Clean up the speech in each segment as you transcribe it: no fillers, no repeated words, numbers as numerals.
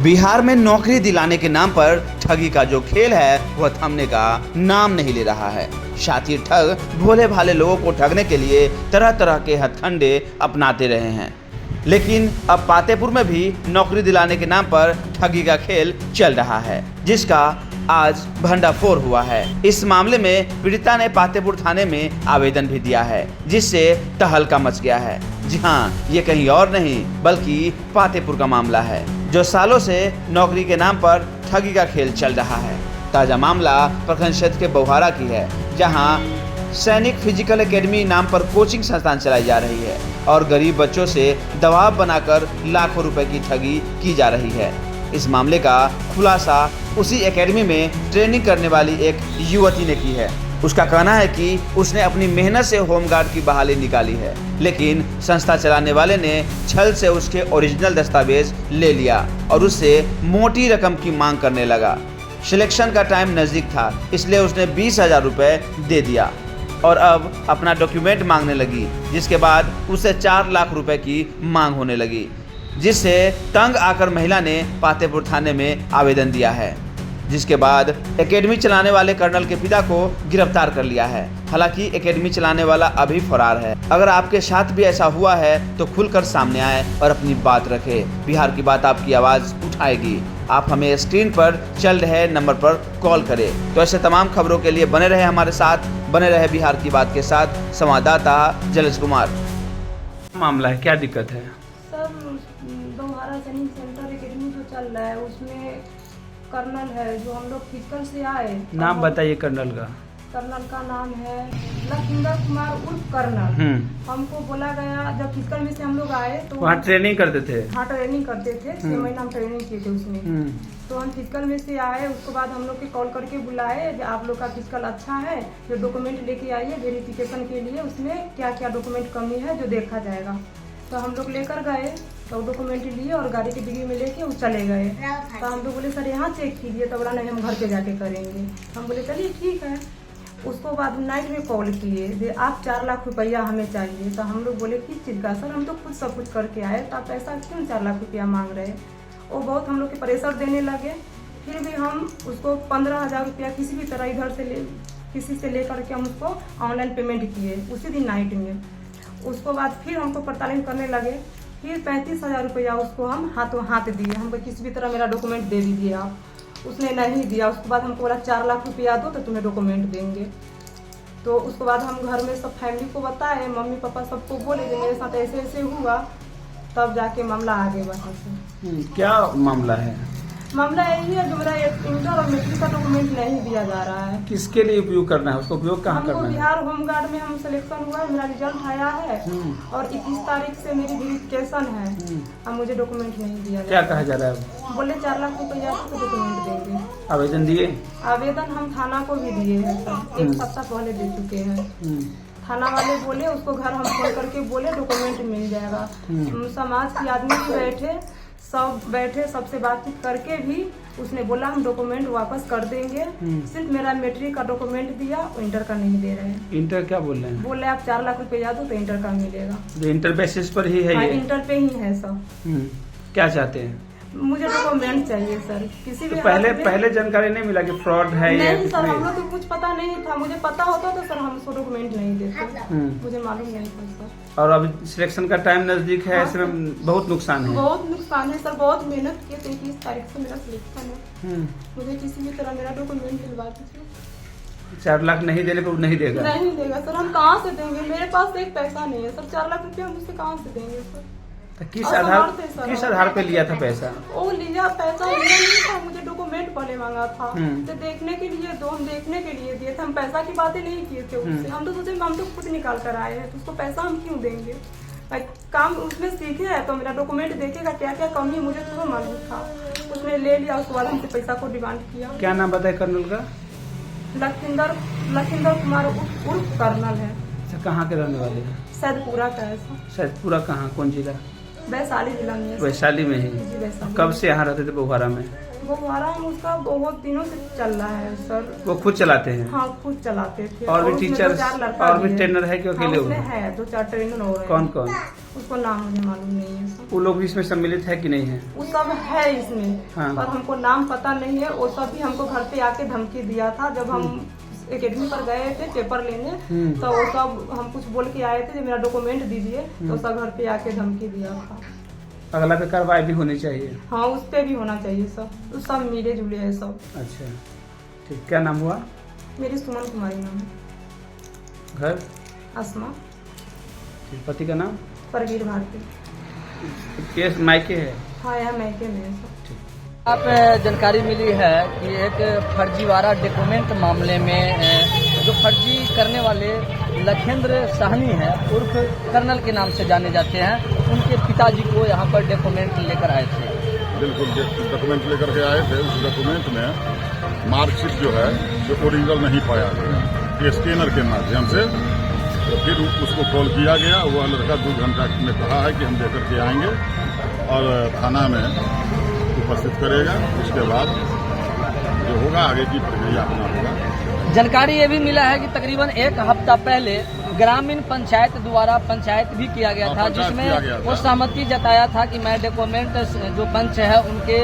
बिहार में नौकरी दिलाने के नाम पर ठगी का जो खेल है वह थमने का नाम नहीं ले रहा है। साथ ही ठग भोले भाले लोगों को ठगने के लिए तरह तरह के हथकंडे अपनाते रहे हैं। लेकिन अब पातेपुर में भी नौकरी दिलाने के नाम पर ठगी का खेल चल रहा है, जिसका आज भंडाफोड़ हुआ है। इस मामले में पीड़िता ने पातेपुर थाने में आवेदन भी दिया है, जिससे तहलका मच गया है। जी हाँ, ये कहीं और नहीं बल्कि पातेपुर का मामला है, जो सालों से नौकरी के नाम पर ठगी का खेल चल रहा है। ताजा मामला प्रखंड क्षेत्र के बौहारा की है, जहां सैनिक फिजिकल एकेडमी नाम पर कोचिंग संस्थान चलाई जा रही है और गरीब बच्चों से दबाव बनाकर लाखों रुपए की ठगी की जा रही है। इस मामले का खुलासा उसी एकेडमी में ट्रेनिंग करने वाली एक युवती ने की है। उसका कहना है कि उसने अपनी मेहनत से होमगार्ड की बहाली निकाली है, लेकिन संस्था चलाने वाले ने छल से उसके ओरिजिनल दस्तावेज ले लिया और उससे मोटी रकम की मांग करने लगा। सिलेक्शन का टाइम नज़दीक था, इसलिए उसने 20,000 रुपये दे दिया और अब अपना डॉक्यूमेंट मांगने लगी, जिसके बाद उसे 4 लाख रुपए की मांग होने लगी, जिससे तंग आकर महिला ने पातेपुर थाने में आवेदन दिया है। जिसके बाद एकेडमी चलाने वाले कर्नल के पिता को गिरफ्तार कर लिया है। हालांकि एकेडमी चलाने वाला अभी फरार है। अगर आपके साथ भी ऐसा हुआ है तो खुलकर सामने आए और अपनी बात रखे। बिहार की बात आपकी आवाज़ उठाएगी। आप हमें स्क्रीन पर चल रहे नंबर पर कॉल करें। तो ऐसे तमाम खबरों के लिए बने रहे हमारे साथ, बने रहे बिहार की बात के साथ। संवाददाता जलेश कुमार। मामला है, क्या दिक्कत है? सर, बौहारा सैनिक सेंटर एकेडमी जो चल रहा है उसमें कर्नल है जो हम लोग फिजिकल से आए। नाम बताइए कर्नल का। कर्नल का नाम है लखिंदर कुमार उर्फ कर्नल। हमको बोला गया जब फिजिकल में से हम लोग आए तो वहाँ ट्रेनिंग करते थे। हाँ, ट्रेनिंग करते थे। 6 महीना हम ट्रेनिंग किए थे उसमें। तो हम फिजिकल में से आए, उसके बाद हम लोग के कॉल करके बुलाए कि आप लोग का फिजिकल अच्छा है, जो डॉक्यूमेंट लेके आइए वेरिफिकेशन के लिए, उसमें क्या क्या डॉक्यूमेंट कमी है जो देखा जाएगा। तो हम लोग लेकर गए, तो डॉक्यूमेंट लिए और गाड़ी की डिग्री में लेके वो चले गए। तो हम लोग बोले सर यहाँ चेक कीजिए, तो बोला नहीं हम घर पे जाके करेंगे। हम बोले चलिए ठीक है। उसको बाद नाइट में कॉल किए, आप 4 लाख रुपया हमें चाहिए। तो हम लोग बोले किस चीज़ का? सर हम तो खुद सब कुछ करके आए, तो आप ऐसा क्यों 4 लाख रुपया मांग रहे? वो बहुत हम लोग के प्रेशर देने लगे। फिर भी हम उसको 15,000 रुपया किसी भी तरह इधर से किसी से लेकर के हम उसको ऑनलाइन पेमेंट किए उसी दिन नाइट में। उसको बाद फिर हमको पड़ताल करने लगे। फिर 35,000 रुपया उसको हम हाथों हाथ दिए। हमको किसी भी तरह मेरा डॉक्यूमेंट दे दीजिए आप। उसने नहीं दिया। उसके बाद हमको बोला 4 लाख रुपया दो तो तुम्हें डॉक्यूमेंट देंगे। तो उसके बाद हम घर में सब फैमिली को बताए, मम्मी पापा सबको बोले कि मेरे साथ ऐसे ऐसे हुआ, तब जाके मामला आगे बढ़ा। क्या मामला है? मामला यही है जो मेरा इंटर और मैट्रिक का डॉक्यूमेंट नहीं दिया जा रहा है। किसके लिए उपयोग करना है? उसको उपयोग कहाँ करना है? बिहार होमगार्ड में हम सिलेक्शन हुआ है, मेरा रिजल्ट आया है और 21 तारीख से मेरी वेरिफिकेशन है। अब मुझे डॉक्यूमेंट नहीं दिया। क्या कहा जा रहा है? बोले 4 लाख रुपया तो डॉक्यूमेंट देंगे। आवेदन दिए? आवेदन हम थाना को भी दिए हैं सर, 1 सप्ताह पहले दे चुके हैं। थाना वाले बोले उसको घर हम फोन करके बोले डॉक्यूमेंट मिल जाएगा। समाज के आदमी भी बैठे, सबसे बातचीत करके भी उसने बोला हम डॉक्यूमेंट वापस कर देंगे। सिर्फ मेरा मैट्रिक का डॉक्यूमेंट दिया, इंटर का नहीं दे रहे हैं। इंटर क्या बोल रहे हैं? बोले आप 4 लाख रुपया दो तो इंटर का मिलेगा। इंटर बेसिस पर ही है? हाँ, ये इंटर पे ही है सब। क्या चाहते हैं? मुझे डॉक्यूमेंट चाहिए सर। किसी भी तो पहले जानकारी नहीं मिला कि फ्रॉड है? नहीं सर, हम लोग को कुछ पता नहीं था। मुझे पता होता तो सर हम उसको डॉक्यूमेंट नहीं देते। मुझे मालूम नहीं था सर। और अभी सिलेक्शन का टाइम नजदीक है, ऐसे में बहुत नुकसान है। बहुत नुकसान है सर, बहुत मेहनत किए थे। 21 तारीख से मेरा सिलेक्शन है। मुझे किसी भी तरह मेरा डॉक्यूमेंट दिलवा दीजिए। 4 लाख नहीं देने को नहीं देगा? नहीं देगा सर। हम कहाँ से देंगे? मेरे पास एक पैसा नहीं है सर। 4 लाख रुपया हम उससे कहाँ से देंगे सर? तो किस आधार पे लिया था पैसा? वो लिया पैसा नहीं था, मुझे डॉक्यूमेंट पहले मांगा था तो देखने के लिए दो। हम देखने के लिए दिए थे, हम पैसा की बातें नहीं किए थे उससे। हम तो सोचे हम तो खुद निकाल कर आए हैं, तो उसको पैसा हम क्यों देंगे? काम उसमें सीखे है तो मेरा डॉक्यूमेंट देखेगा, क्या क्या कमी मुझे तो मालूम था। उसने ले लिया, उसके बाद हमसे पैसा को डिमांड किया। क्या नाम बताए कर्नल का? लखिंदर कुमार उर्फ कर्नल है। अच्छा, कहाँ के रहने वाले हैं? सैदपुरा का है। सैदपुरा कहाँ, कौन जिला? वैशाली जिला में है। वैशाली में ही। जी वैशाली। कब से यहाँ रहते थे बहुहारा में? वो हमारा उसका बहुत दिनों से चल रहा है सर। वो खुद चलाते हैं? हाँ खुद चलाते थे। और भी उसमें टीचर 2-4 लड़का और भी है। ट्रेनर है कि अकेले? हाँ, उसमें है 2-4 ट्रेनर और हैं। कौन कौन? उसको नाम मुझे मालूम नहीं है सर। वो लोग भी इसमें सम्मिलित है कि नहीं है? वो सब है इसमें। हाँ। पर हमको नाम पता नहीं है। वो सब भी हमको घर पे आके धमकी दिया था जब हम एकेडमी पर गए थे पेपर लेने। तो वो सब हम कुछ बोल के आए थे मेरा डॉक्यूमेंट दीजिए, तो सब घर पे आके धमकी दिया था। अगला पे कार्रवाई भी होनी चाहिए। हाँ उस पे भी होना चाहिए सब। तो सब मिले जुले है सब। अच्छा ठीक, क्या नाम हुआ? मेरी सुमन कुमारी नाम है। घर? आसमा। ठीक, पति का नाम? परवीर भारती। केस मायके है? हाँ यहाँ मैके में है सब। आप जानकारी मिली है कि एक फर्जीवाड़ा डॉक्यूमेंट मामले में जो फर्जी करने वाले लखेंद्र साहनी है उर्फ कर्नल के नाम से जाने जाते हैं, उनके पिताजी को यहाँ पर डॉक्यूमेंट लेकर आए थे। बिल्कुल डॉक्यूमेंट लेकर के आए थे। उस डॉक्यूमेंट में मार्कशीट जो है जो ओरिजिनल नहीं पाया गया, स्कैनर के माध्यम से। तो फिर उसको कॉल किया गया। वह लड़का 2 घंटा में कहा है कि हम लेकर के आएंगे और थाना में उपस्थित करेगा। उसके बाद जो होगा आगे की प्रक्रिया अपना होगा। जानकारी ये भी मिला है कि तकरीबन 1 हफ्ता पहले ग्रामीण पंचायत द्वारा पंचायत भी किया गया था, जिसमें वो सहमति जताया था कि मैं डॉक्यूमेंट जो पंच है उनके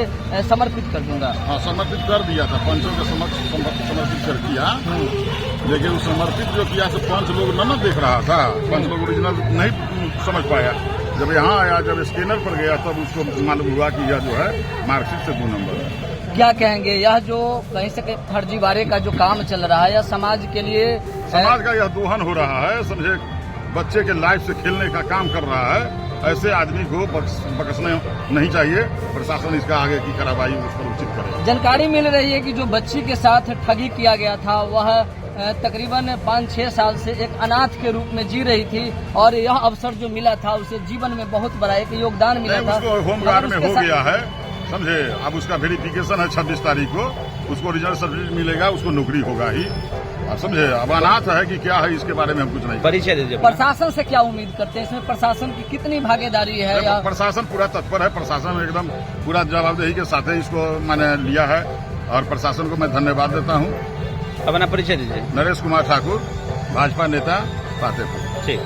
समर्पित कर दूंगा। हाँ समर्पित कर दिया था, पंचों के समर्पित कर दिया। लेकिन वो समर्पित जो किया तो पंच लोग न देख रहा था। पंच लोग ओरिजिनल नहीं समझ पाया। जब यहाँ आया, जब स्कैनर पर गया, तब उसको मालूम हुआ कि यह जो है मार्कशीट से 2 नंबर है। क्या कहेंगे, यह जो कहीं से कहीं फर्जीवाड़े का जो काम चल रहा है, यह समाज के लिए समाज का यह दोहन हो रहा है। समझे, बच्चे के लाइफ से खेलने का काम कर रहा है। ऐसे आदमी को बख्शना नहीं चाहिए। प्रशासन इसका आगे की कार्रवाई उस पर उचित करे। जानकारी मिल रही है कि जो बच्ची के साथ ठगी किया गया था वह तकरीबन 5-6 साल से एक अनाथ के रूप में जी रही थी और यह अवसर जो मिला था उसे जीवन में बहुत बड़ा एक योगदान मिला था। उसको होमगार्ड में हो गया है, समझे। अब उसका वेरिफिकेशन है 26 तारीख को। उसको ओरिजिनल सर्टिफिकेट मिलेगा, उसको नौकरी होगा ही। अब समझे, अब अनाथ है कि क्या है इसके बारे में हम कुछ नहीं। परिचय दीजिए। प्रशासन से क्या उम्मीद करते हैं, इसमें प्रशासन की कितनी भागीदारी है? या प्रशासन पूरा तत्पर है। प्रशासन एकदम पूरा जवाबदेही के साथ इसको मैंने लिया है और प्रशासन को मैं धन्यवाद देता हूँ। अपना परिचय दीजिए। नरेश कुमार ठाकुर, भाजपा नेता, फतेहपुर। ठीक।